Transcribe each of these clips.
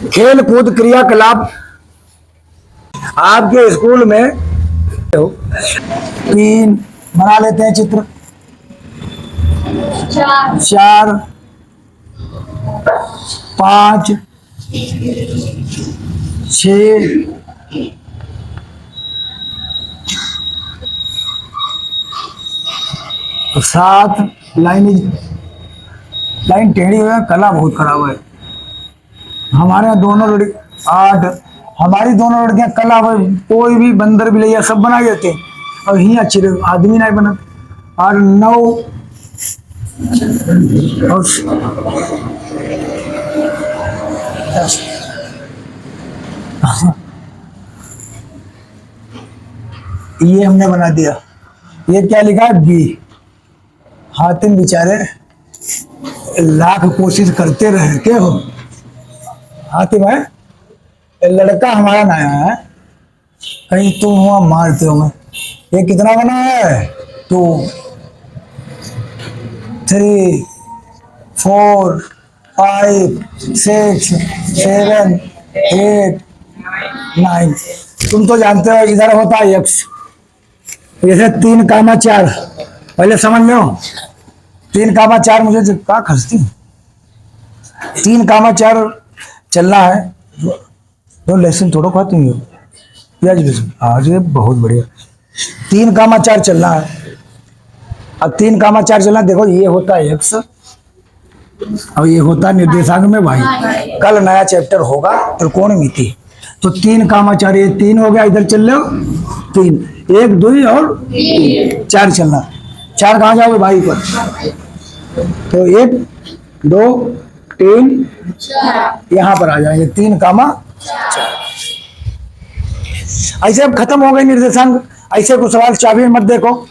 खेल कूद क्रियाकलाप आपके स्कूल में तीन बना लेते हैं चित्र। चार, पांच, 6, 7। लाइन टेढ़ी हुई है, कला बहुत खराब है। हमारे यहाँ दोनों लड़की 8, हमारी दोनों लड़कियां कला कोई भी बंदर भी लिया सब बना देते हैं और ही अच्छी आदमी नहीं बना। और 9 और 10। ये हमने बना दिया। ये क्या लिखा है? बी। हातिम बेचारे लाख कोशिश करते रहे। क्या हो हातिम है? लड़का हमारा नया है, कहीं तुम हुआ मारते हो। मैं ये कितना बना है? 2, 3, 4, 5, 6, 7, 8, 9। तुम तो जानते हो इधर होता है x। जैसे 3, 4 पहले समझ लो। 3, 4 मुझे क्या खर्चती। 3, 4 चलना है तो लहसुन थोड़ा खाती हूँ, प्याज लहसुन आज ये बहुत बढ़िया। 3, 4 चलना है। अब 3, 4 चलना। देखो ये होता है x और ये होता है निर्देशांक में y। कल नया चैप्टर होगा त्रिकोणमिति। तो 3, 4 ये 3 हो गया। इधर चल लो 3, 1, 2 और 4 चलना। 4 कहाँ जाओगे भाई पर? तो 1, 2, 3 यहाँ पर आ जाएंगे। 3, 4 ऐसे अब खत्म हो गए निर्देशांक। ऐसे कुछ सवाल चाबी मत देखो।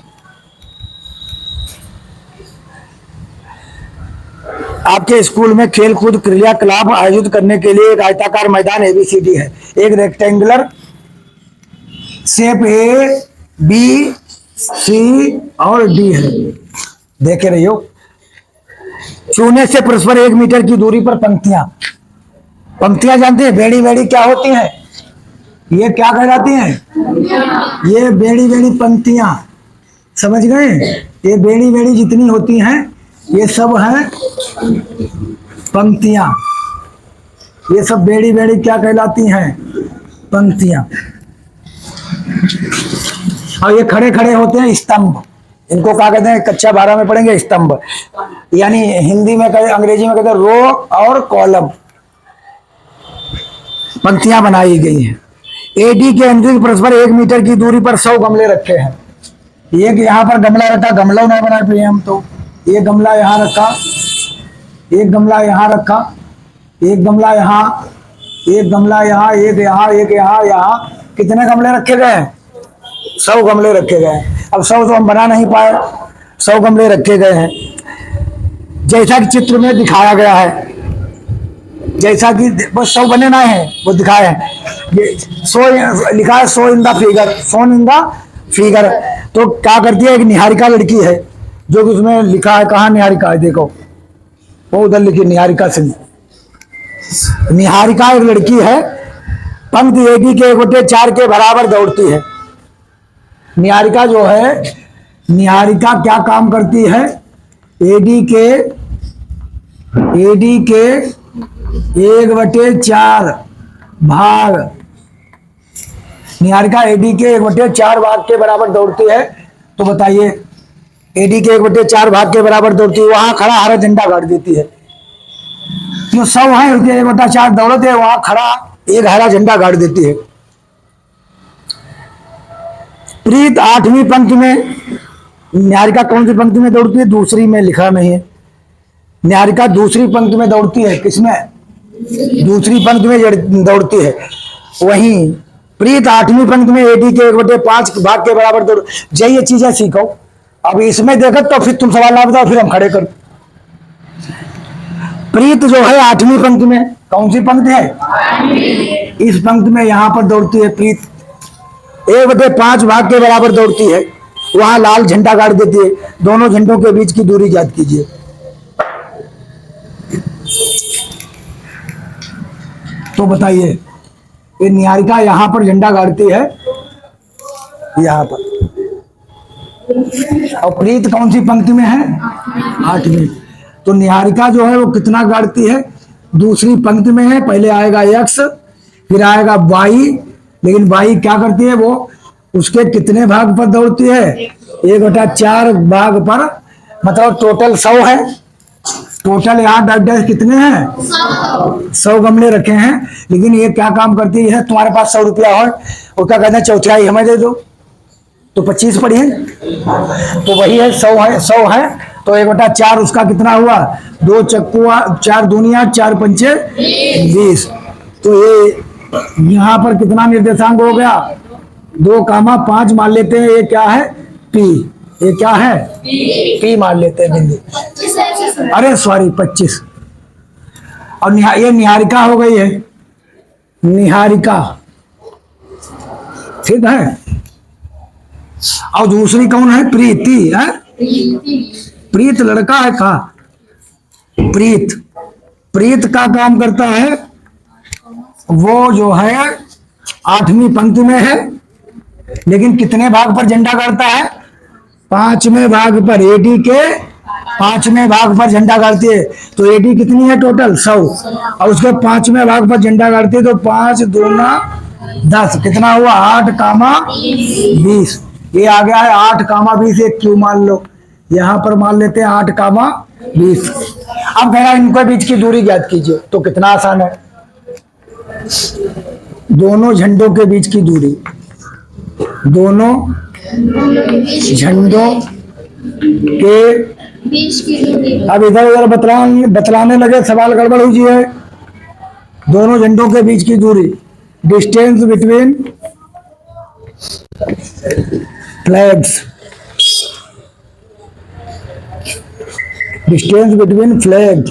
आपके स्कूल में खेल कूद क्रियाकलाप आयोजित करने के लिए एक आयताकार मैदान ABCD है। एक रेक्टेंगुलर शेप ABC और D है। देखे रहियो। चूने से परस्पर 1 मीटर की दूरी पर पंक्तियां जानते हैं? बेड़ी बेड़ी क्या होती है? ये क्या कहलाती हैं? ये बेड़ी बेड़ी पंक्तियां। समझ गए? ये बेड़ी बेड़ी जितनी होती हैं ये सब हैं पंक्तियां। ये सब बेड़ी बेड़ी क्या कहलाती हैं? पंक्तियां। और ये खड़े खड़े होते हैं स्तंभ। इनको क्या कहते हैं? कक्षा 12 में पढ़ेंगे स्तंभ। यानी हिंदी में कहे, अंग्रेजी में कहते हैं रो और कॉलम। पंक्तियां बनाई गई हैं। AD के अंतरिक्ष परस्पर 1 मीटर की दूरी पर 100 गमले रखे हैं। एक यहाँ पर गमला रखा, गमला ना बना पाए हम तो। एक गमला यहाँ रखा, एक गमला यहाँ रखा, एक गमला यहाँ, एक गमला यहाँ, एक यहाँ, एक यहाँ। कितने गमले रखे गए? 100 गमले रखे गए। अब 100 तो हम बना नहीं पाए, 100 गमले रखे गए हैं जैसा कि चित्र में दिखाया गया है। जैसा कि बस 100 बने ना है वो दिखाए हैं। ये 100 लिखा है, 100 in the figure, 100 in the figure. तो क्या करती है? एक निहारिका लड़की है जो कि उसमें लिखा है। कहाँ निहारिका है? देखो वो उधर लिखी निहारिका सिंह। निहारिका एक लड़की है, पंक्ति AD के 1/4 के बराबर दौड़ती है। निहारिका जो है, निहारिका क्या काम करती है? AD के 1/4 भाग। निहारिका AD के 1/4 भाग के बराबर दौड़ती है। तो बताइए AD के 1/4 भाग के बराबर दौड़ती है, वहां खड़ा हरा झंडा गाड़ देती है। जो 100 है उसके 1/4 दौड़ते है, वहां खड़ा एक हरा झंडा गाड़ देती है। प्रीत 8वीं पंक्ति में। निहारिका कौन सी पंक्ति में दौड़ती है? दूसरी में लिखा नहीं है। निहारिका दूसरी पंक्ति में दौड़ती है। किसमें? दूसरी पंक्ति में दौड़ती है। वहीं प्रीत 8वीं पंक्ति में AD के 1/5 भाग के बराबर दौड़। ये चीजें सीखो। अब इसमें देखो तो फिर तुम सवाल ना बताओ, फिर हम खड़े करो। प्रीत जो है 8वीं पंक्ति में, कौन सी पंक्ति है? इस पंक्ति में यहां पर दौड़ती है प्रीत। 1/5 भाग के बराबर दौड़ती है, वहां लाल झंडा गाड़ देती है। दोनों झंडों के बीच की दूरी ज्ञात कीजिए। तो बताइए, ये निहारिका यहाँ पर झंडा गाड़ती है, यहाँ पर, और प्रीत कौन सी पंक्ति में है? 8वीं। तो निहारिका जो है वो कितना गाड़ती है? दूसरी पंक्ति में है। पहले आएगा x, फिर आएगा y, लेकिन y क्या करती है? वो उसके कितने भाग पर दौड़ती है? 1/4 भाग पर, मतलब टोटल 100 है। टोटल यहाँ डैश कितने हैं? 100 गमले रखे हैं। लेकिन ये क्या काम करती है? तुम्हारे पास 100 रुपया हो, और क्या कहते हैं, चौथाई हमें दे दो, तो 25 पड़ी है, तो वही है 100 है, 100 है, तो 1/4 उसका कितना हुआ? 2 चक्कुआ, 4 दूनिया, 4 पंचे 20। तो ये यहाँ पर कितना निर्देशांक हो गया? 2,5 मान लेते हैं। ये क्या है? पी। ये क्या है? पी मान लेते हैं बिंदु। अरे सॉरी 25। और ये निहारिका हो गई है, निहारिका, ठीक है। और दूसरी कौन है? प्रीति है। प्रीत लड़का है का? प्रीत, प्रीत का काम करता है, वो जो है 8वीं पंक्ति में है, लेकिन कितने भाग पर झंडा गाड़ता है? 5वें भाग पर। एडी के 5वें भाग पर झंडा गाड़ती है। तो एडी कितनी है टोटल? 100, और उसके 5वें भाग पर झंडा गाड़ती है, तो 5 दूना 10, कितना हुआ? 8,20। ये आ गया है 8,20। एक क्यों मान लो, यहां पर मान लेते हैं 8,20। अब कह रहा है इनके बीच की दूरी ज्ञात कीजिए, तो कितना आसान है। दोनों झंडों के बीच की दूरी, दोनों झंडों के अब इधर उधर बतलाने लगे, सवाल गड़बड़ हो है। दोनों झंडों के बीच की दूरी, distance between flags, distance between flag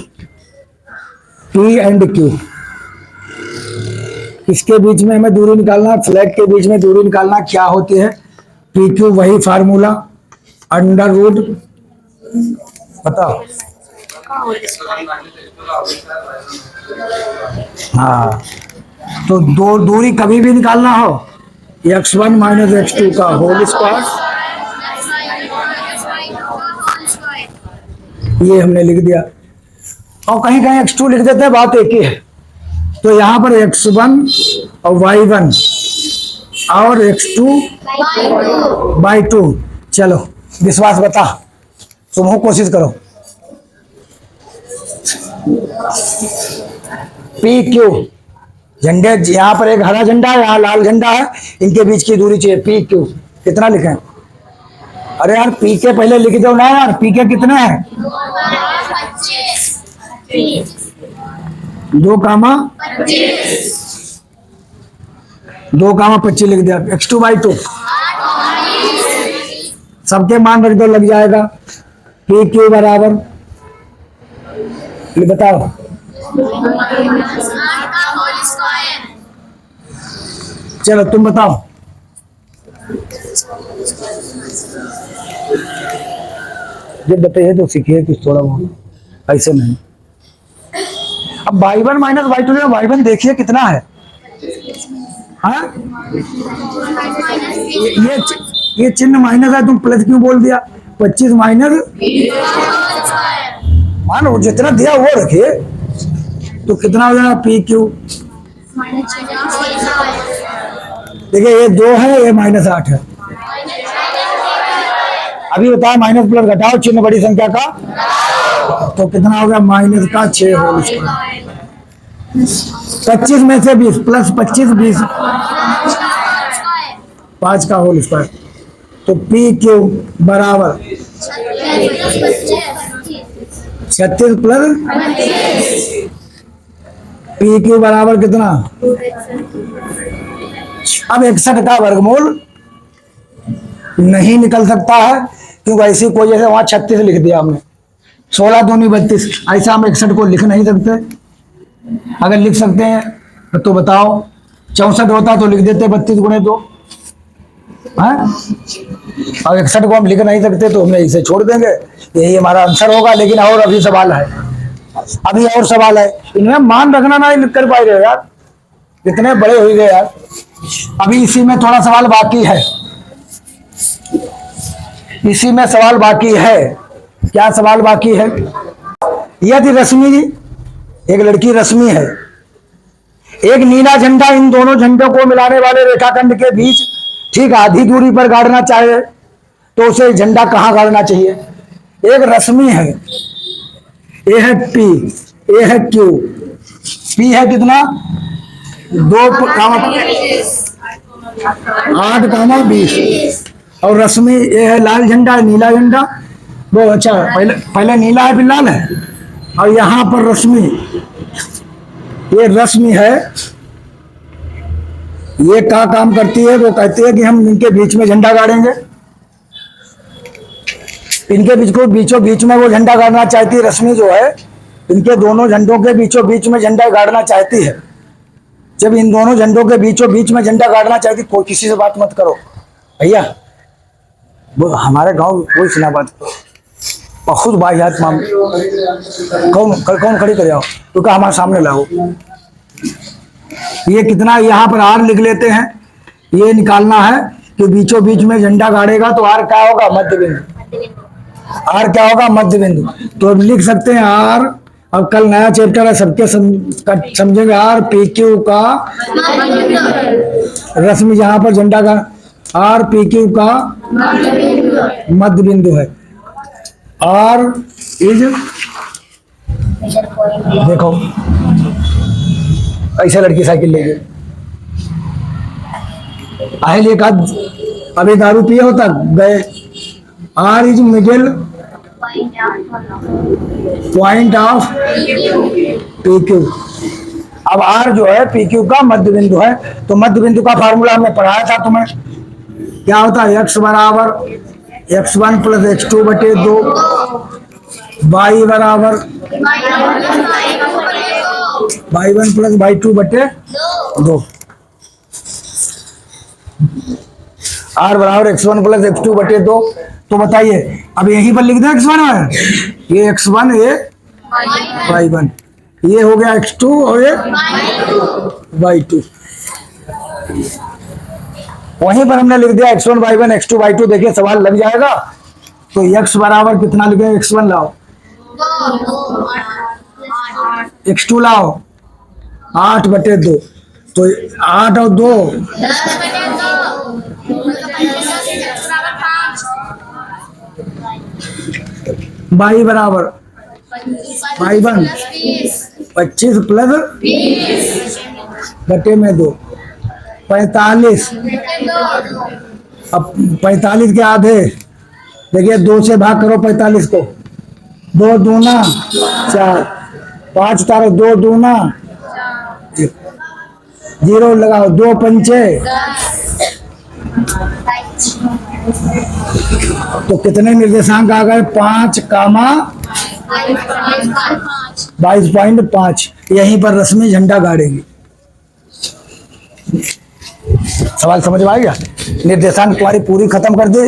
P and Q, इसके बीच में हमें दूरी निकालना, फ्लैग के बीच में दूरी निकालना क्या होती है? पी क्यू, वही फार्मूला, अंडर रूट, बताओ। हाँ, तो दो दूरी कभी भी निकालना हो, x1 माइनस x2 का होल स्क्वायर, ये हमने लिख दिया। और कहीं कहीं x2 लिख देते हैं, बात एक ही है। तो यहाँ पर x1 और y1 और x2 बाई 2। चलो विश्वास बता, तुम हो, कोशिश करो। पी क्यू झंडे, यहाँ पर एक हरा झंडा है, यहाँ लाल झंडा है, इनके बीच की दूरी चाहिए। पी क्यू कितना लिखें? अरे यार पी के पहले लिख दो ना यार, पी के कितने हैं? 2,25 लिख दिया। x2 बाई 2 सबके मान रख दो, लग जाएगा। पी क्यू बराबर, ये बताओ, चलो तुम बताओ। जब बताइए तो सीखिए कुछ थोड़ा बहुत, ऐसे नहीं। अब y1 माइनस y2, y1 देखिए कितना है। हाँ, ये चिन्ह माइनस है, तुम प्लस क्यों बोल दिया? 25 माइनस, मानो जितना दिया वो रखिए, तो कितना हो जाएगा? पी क्यू, देखिए ये 2 है, ये -8 है। अभी बताओ, माइनस प्लस घटाओ चिन्ह बड़ी संख्या का, तो कितना हो गया? माइनस का 6 होल स्क्वायर। 25 में से 20 प्लस 25, 20, 5 का होल स्क्वायर। तो पी क्यू बराबर 36 प्लस पी क्यू बराबर कितना? अब 61 का वर्गमूल नहीं निकल सकता है, क्योंकि ऐसी कोई, जैसे वहां 36 लिख दिया हमने, 16 दूनी 32, ऐसा हम 61 को लिख नहीं सकते। अगर लिख सकते हैं तो बताओ, 64 होता तो लिख देते 32 गुणे 2, और 61 को हम लिख नहीं सकते, तो हमने इसे छोड़ देंगे, यही हमारा आंसर होगा। लेकिन और अभी सवाल है, अभी और सवाल है, इनमें मान रखना ना लिख कर पाए रहे यार। कितने बड़े हो गए यार। अभी इसी में थोड़ा सवाल बाकी है, इसी में सवाल बाकी है। क्या सवाल बाकी है? यदि रश्मि, एक लड़की रश्मि है, एक नीला झंडा इन दोनों झंडों को मिलाने वाले रेखाखंड के बीच ठीक आधी दूरी पर गाड़ना चाहे तो उसे झंडा कहां गाड़ना चाहिए? एक रश्मि है, ए है पी, ए है क्यू, पी है कितना 8,20 और रश्मि ये है लाल झंडा, नीला झंडा वो। अच्छा पहले पहले नीला है फिर लाल है, और यहाँ पर रश्मि, ये रश्मि है, ये क्या काम करती है? वो कहती है कि हम इनके बीच में झंडा गाड़ेंगे, इनके बीच को बीचों बीच में वो झंडा गाड़ना चाहती है। रश्मि जो है इनके दोनों झंडों के बीचों बीच में झंडा गाड़ना चाहती है। जब इन दोनों झंडों के बीचों बीच में झंडा गाड़ना चाहती, कोई किसी से बात मत करो भैया, वो हमारे गांव कोई से ना बात करो, बहुत वाहियात माम। कौन कौन खड़ी कर जाओ तो क्या हमारे सामने लाओ। ये कितना यहाँ पर आर लिख लेते हैं, ये निकालना है कि बीचों बीच में झंडा गाड़ेगा तो आर क्या होगा? मध्य बिंदु। आर क्या होगा? मध्य बिंदु। तो अब लिख सकते हैं आर, अब कल नया चैप्टर है सबके समझेंगे। आर पी क्यू का रश्मि जहां पर झंडा का, आर पी क्यू का मध्य बिंदु है। आर इज, देखो ऐसे लड़की साइकिल ले गई, आहल एक आध अभी दारू पिए होता गए। R is middle point of P Q. अब आर जो है पी क्यू का मध्य बिंदु है। तो मध्य बिंदु का फार्मूला हमने पढ़ाया था तुम्हें, क्या होता है? x बराबर x1 प्लस x2 बटे 2, y बराबर y1 प्लस y2 बटे 2, r बराबर x1 प्लस x2 बटे 2। तो बताइए अब यहीं पर लिख दें x1 है, ये x1 ये y1, ये हो गया x2 और ये y2। वहीं पर हमने लिख दिया x1 y1 x2 y2। देखिए सवाल लग जाएगा। तो x बराबर कितना लिखे? x1 लाओ, x2 लाओ 8 बटे 2, तो 8 और 2 y बराबर y1 25 प्लस बटे में 2 45। अब 45 के आधे देखिए 2 से भाग करो 45 को, 2 दूना 4, 5 तारो 2 दूना 0 लगाओ, 2 पंचे, तो कितने निर्देशांक आ गए? 5, 22.5। यहीं पर रश्मि झंडा गाड़ेगी। सवाल समझ में आ गया? निर्देशांक तुम्हारी पूरी खत्म कर दे।